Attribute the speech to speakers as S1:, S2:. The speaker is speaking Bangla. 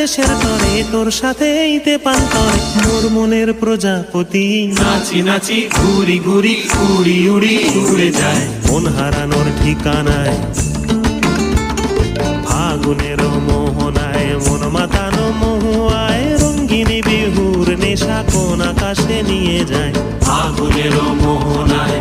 S1: দেশের তরে তোর সাথে ইতে পান্তরে মোর মনের প্রজাপতি
S2: নাচি নাচি ঘুরি ঘুরি উড়ি উড়ি উড়ে যায়
S1: মন হারানোর ঠিকানায় ফাগুনের মোহনায় মন মাতানো মহুয়ায় রঙ্গিনী বিহুর নেশা কোন আকাশে নিয়ে যায়
S2: ফাগুনের মোহনায়